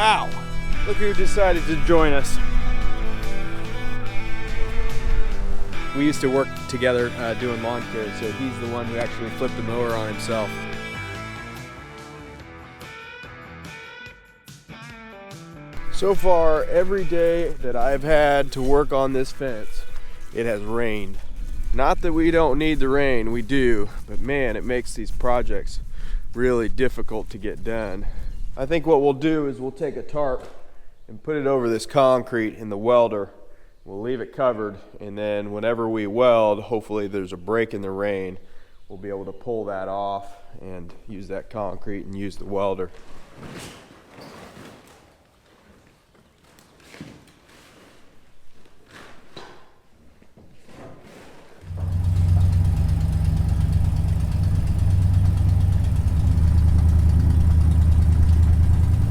Ow! Look who decided to join us. We used to work together doing lawn care, so he's the one who actually flipped the mower on himself. So far, every day that I've had to work on this fence, it has rained. Not that we don't need the rain, we do, but man, it makes these projects really difficult to get done. I think what we'll do is we'll take a tarp and put it over this concrete in the welder. We'll leave it covered, and then whenever we weld, hopefully there's a break in the rain, we'll be able to pull that off and use that concrete and use the welder.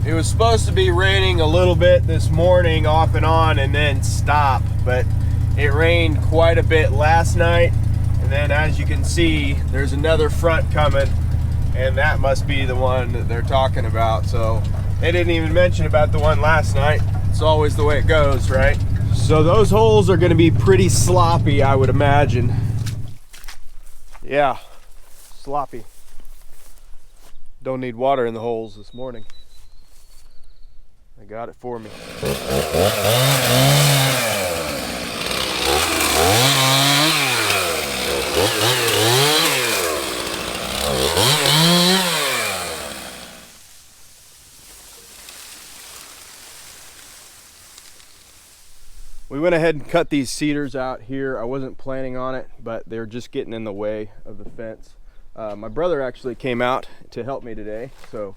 It was supposed to be raining a little bit this morning off and on and then stop, but it rained quite a bit last night, and then as you can see there's another front coming, and that must be the one that they're talking about. So they didn't even mention about the one last night. It's always the way it goes, right? So those holes are going to be pretty sloppy, I would imagine. Yeah, sloppy. Don't need water in the holes this morning. I got it for me. We went ahead and cut these cedars out here. I wasn't planning on it, but they're just getting in the way of the fence. My brother actually came out to help me today, so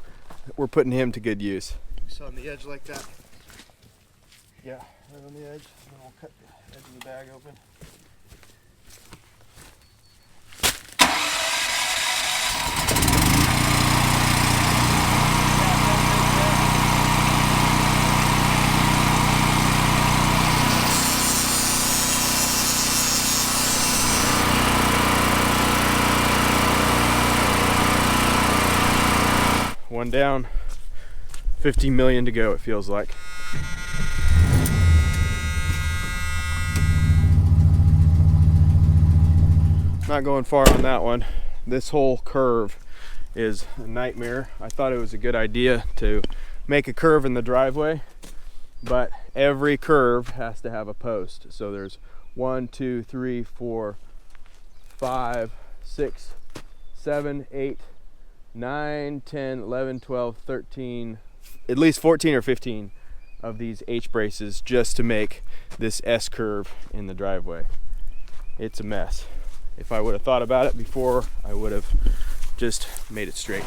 we're putting him to good use. Just on the edge like that. Yeah, right on the edge. And I'll cut the edge of the bag open. One down. 50 million to go, it feels like. Not going far on that one. This whole curve is a nightmare. I thought it was a good idea to make a curve in the driveway, but every curve has to have a post. So there's 1, 2, 3, 4, 5, 6, 7, 8, 9, 10, 11, 12, 13, at least 14 or 15 of these H braces just to make this S curve in the driveway. It's a mess. If I would have thought about it before, I would have just made it straight.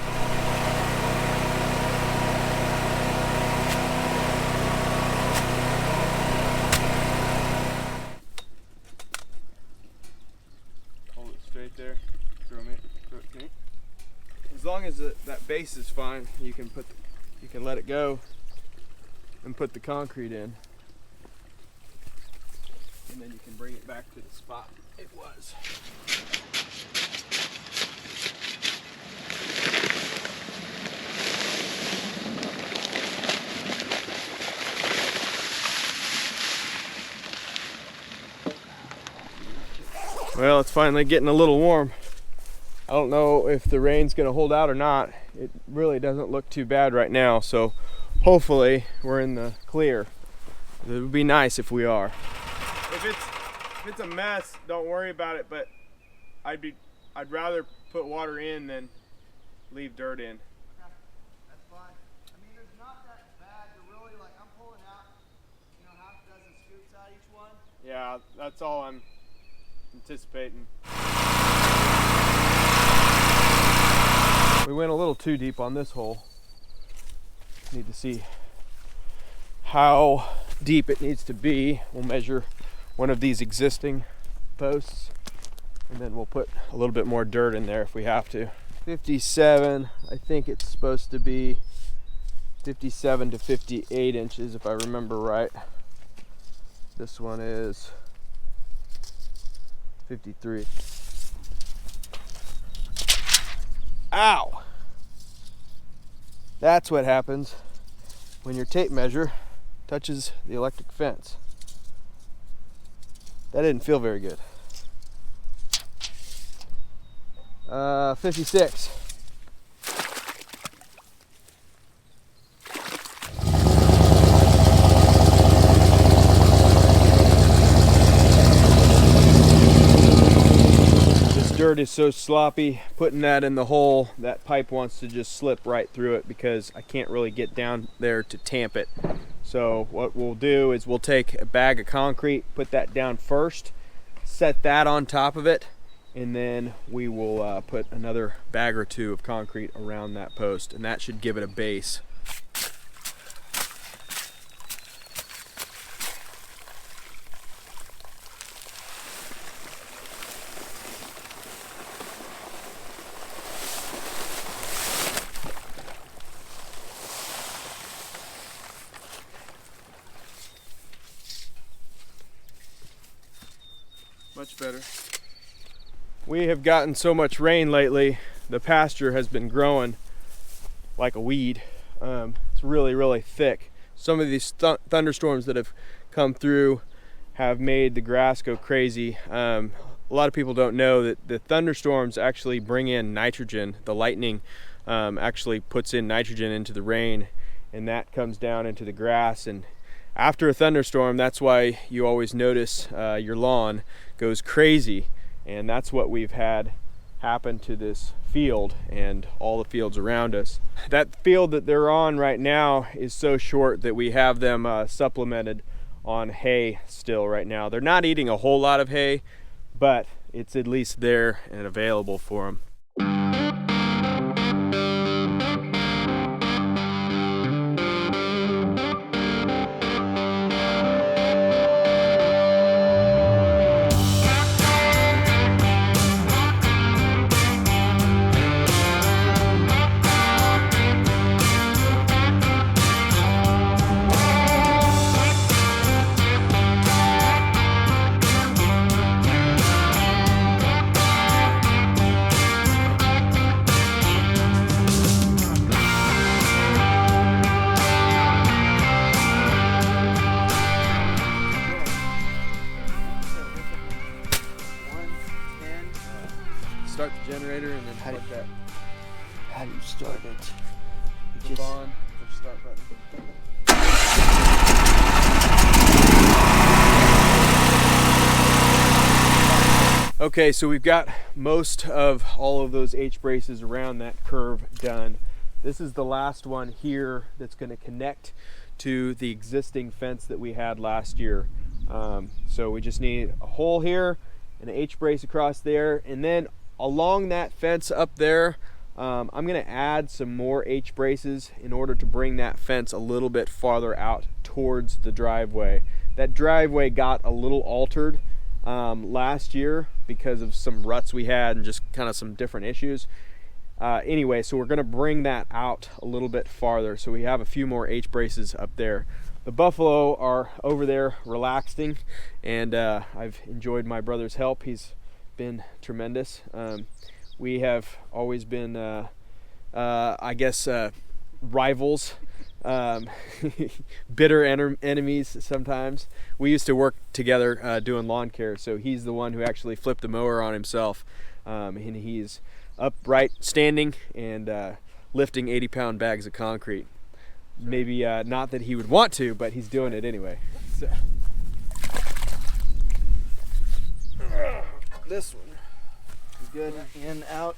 Hold it straight there. Throw it to me. As long as that base is fine, you can let it go and put the concrete in, and then you can bring it back to the spot it was. Well, it's finally getting a little warm. I don't know if the rain's going to hold out or not. It really doesn't look too bad right now, so hopefully we're in the clear. It would be nice if we are. If it's a mess, don't worry about it, but I'd rather put water in than leave dirt in. Okay, that's fine. I mean, there's not that bad. You're really like, I'm pulling out, half a dozen scoops out each one. Yeah, that's all I'm anticipating. We went a little too deep on this hole. Need to see how deep it needs to be. We'll measure one of these existing posts, and then we'll put a little bit more dirt in there if we have to. 57, I think it's supposed to be 57 to 58 inches if I remember right. This one is 53. Ow! That's what happens when your tape measure touches the electric fence. That didn't feel very good. 56. This dirt is so sloppy, putting that in the hole, that pipe wants to just slip right through it because I can't really get down there to tamp it. So what we'll do is we'll take a bag of concrete, put that down first, set that on top of it, and then we will put another bag or two of concrete around that post, and that should give it a base. Much better. We have gotten so much rain lately, the pasture has been growing like a weed. It's really thick. Some of these thunderstorms that have come through have made the grass go crazy. A lot of people don't know that the thunderstorms actually bring in nitrogen. The lightning actually puts in nitrogen into the rain, and that comes down into the grass. And after a thunderstorm, that's why you always notice your lawn goes crazy. And that's what we've had happen to this field and all the fields around us. That field that they're on right now is so short that we have them supplemented on hay still right now. They're not eating a whole lot of hay, but it's at least there and available for them. Start the generator and then plug that. How do you start it? You Flip on, push start button. Okay, so we've got most of all of those H braces around that curve done. This is the last one here that's going to connect to the existing fence that we had last year. So we just need a hole here, an H brace across there, and then along that fence up there, I'm going to add some more H braces in order to bring that fence a little bit farther out towards the driveway. That driveway got a little altered last year because of some ruts we had and just kind of some different issues. Anyway, so we're going to bring that out a little bit farther, so we have a few more H braces up there. The buffalo are over there relaxing, and I've enjoyed my brother's help. He's been tremendous. We have always been I guess rivals, bitter enemies sometimes. We used to work together doing lawn care, so he's the one who actually flipped the mower on himself, and he's upright standing and lifting 80-pound bags of concrete. Maybe not that he would want to, but he's doing it anyway. So. This one is good. In, out.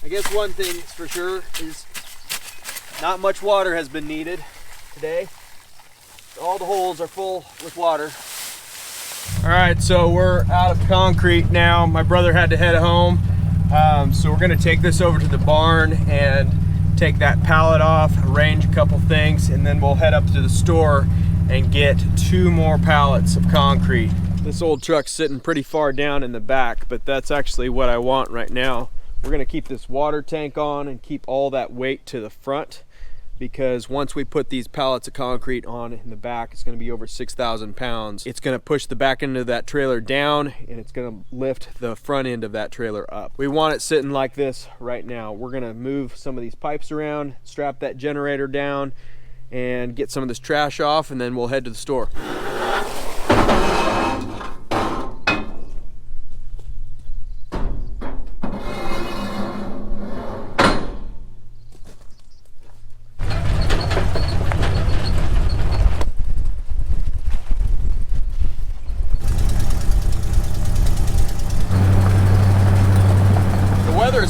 I guess one thing is for sure is not much water has been needed today. All the holes are full with water. All right, so we're out of concrete now. My brother had to head home, so we're gonna take this over to the barn and take that pallet off, arrange a couple things, and then we'll head up to the store and get 2 more pallets of concrete. This old truck's sitting pretty far down in the back, but that's actually what I want right now. We're gonna keep this water tank on and keep all that weight to the front. because once we put these pallets of concrete on in the back, it's going to be over 6,000 pounds. It's going to push the back end of that trailer down, and it's going to lift the front end of that trailer up. We want it sitting like this right now. We're going to move some of these pipes around, strap that generator down, and get some of this trash off, and then we'll head to the store.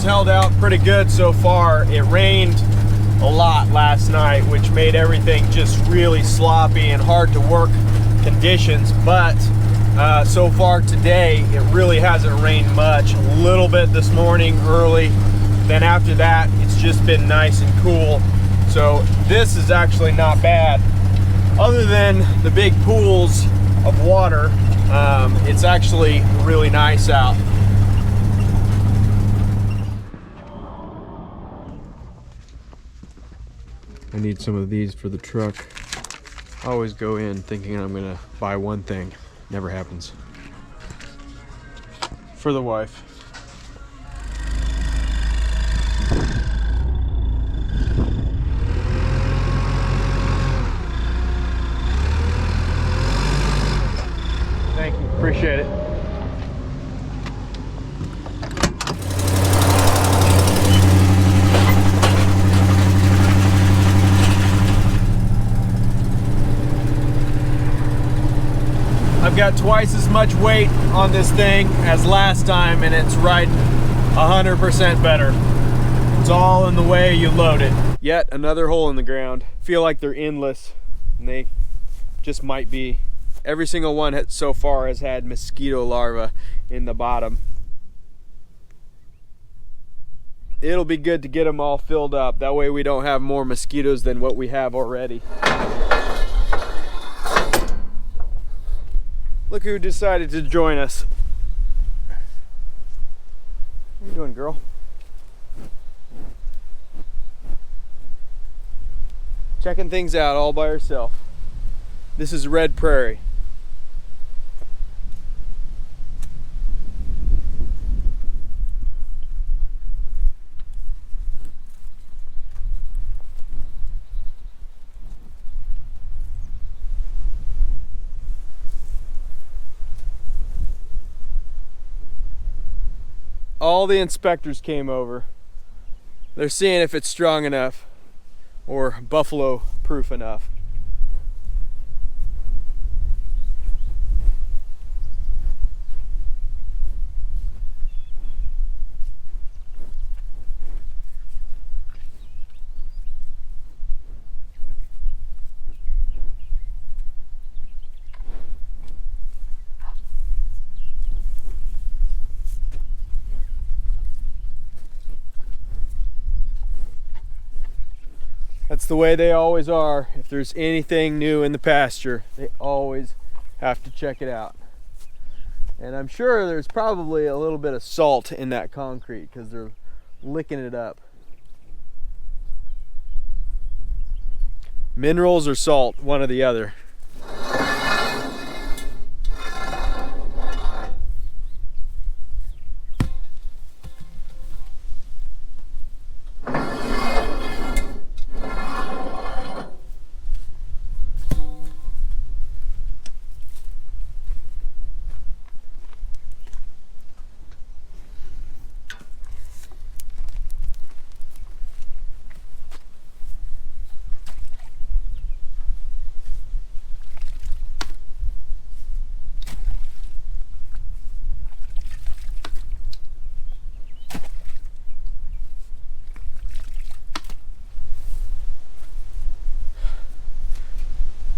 Held out pretty good so far. It rained a lot last night, which made everything just really sloppy and hard to work conditions, but so far today it really hasn't rained much. A little bit this morning early, then after that it's just been nice and cool. So this is actually not bad. Other than the big pools of water, it's actually really nice out. I need some of these for the truck. I always go in thinking I'm gonna buy one thing. Never happens. For the wife. Thank you, appreciate it. I've got twice as much weight on this thing as last time, and it's riding 100% better. It's all in the way you load it. Yet another hole in the ground. Feel like they're endless, and they just might be. Every single one so far has had mosquito larvae in the bottom. It'll be good to get them all filled up. That way we don't have more mosquitoes than what we have already. Look who decided to join us. What are you doing, girl? Checking things out all by herself. This is Red Prairie. All the inspectors came over. They're seeing if it's strong enough or buffalo proof enough. That's the way they always are. If there's anything new in the pasture, they always have to check it out. And I'm sure there's probably a little bit of salt in that concrete because they're licking it up. Minerals or salt, one or the other.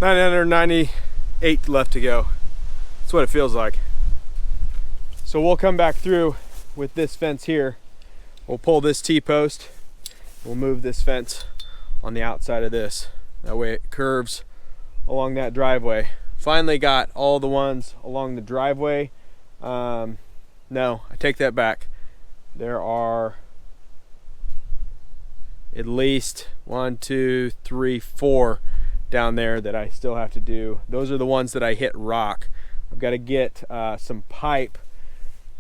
$998 left to go. That's what it feels like. So we'll come back through with this fence here. We'll pull this T-post. We'll move this fence on the outside of this. That way it curves along that driveway. Finally got all the ones along the driveway. No, I take that back. There are at least 1, 2, 3, 4 down there that I still have to do. Those are the ones that I hit rock. I've got to get some pipe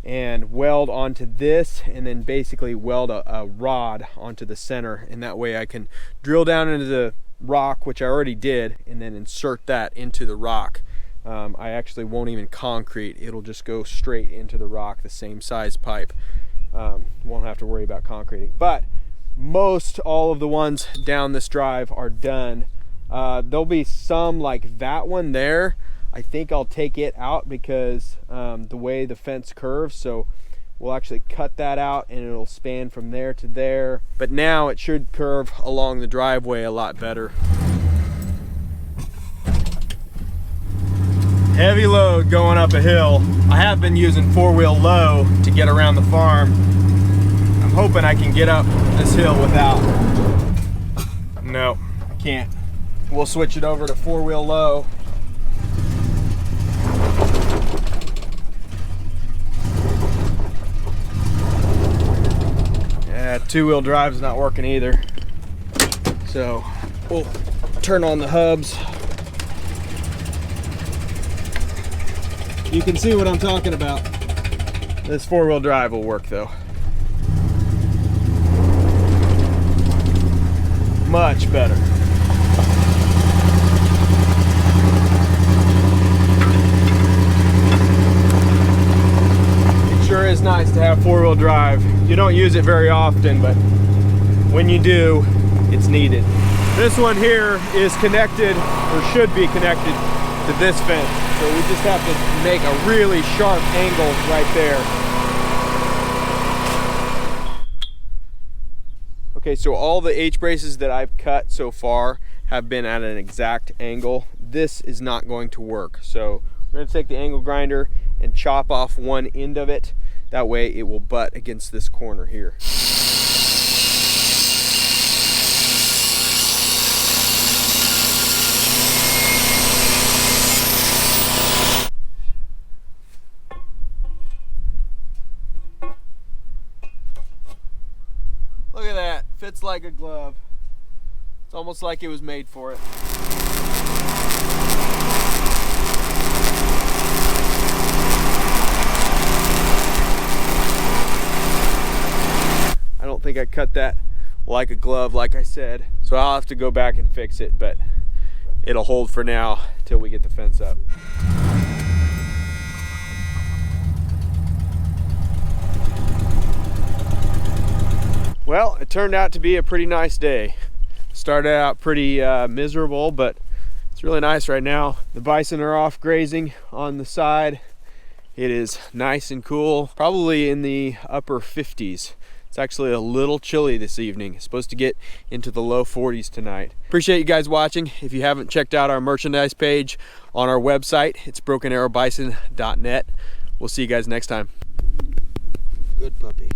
and weld onto this, and then basically weld a rod onto the center, and that way I can drill down into the rock, which I already did, and then insert that into the rock. I actually won't even concrete, it'll just go straight into the rock, the same size pipe. Won't have to worry about concreting. But most all of the ones down this drive are done. There'll be some like that one there. I think I'll take it out because the way the fence curves, so we'll actually cut that out and it'll span from there to there. But now it should curve along the driveway a lot better. Heavy load going up a hill. I have been using 4-wheel low to get around the farm. I'm hoping I can get up this hill without. No, I can't. We'll switch it over to 4-wheel low. Yeah, 2-wheel drive is not working either. So we'll turn on the hubs. You can see what I'm talking about. This 4-wheel drive will work though. Much better. It sure is nice to have 4-wheel drive. You don't use it very often, but when you do, it's needed. This one here is connected, or should be connected, to this fence. So we just have to make a really sharp angle right there. Okay, so all the H-braces that I've cut so far have been at an exact angle. This is not going to work. So we're gonna take the angle grinder and chop off one end of it. That way it will butt against this corner here. Look at that, fits like a glove. It's almost like it was made for it. I don't think I cut that like a glove, like I said. So I'll have to go back and fix it, but it'll hold for now till we get the fence up. Well, it turned out to be a pretty nice day. Started out pretty miserable, but it's really nice right now. The bison are off grazing on the side. It is nice and cool, probably in the upper 50s. It's actually a little chilly this evening. It's supposed to get into the low 40s tonight. Appreciate you guys watching. If you haven't checked out our merchandise page on our website, it's brokenarrowbison.net. We'll see you guys next time. Good puppy.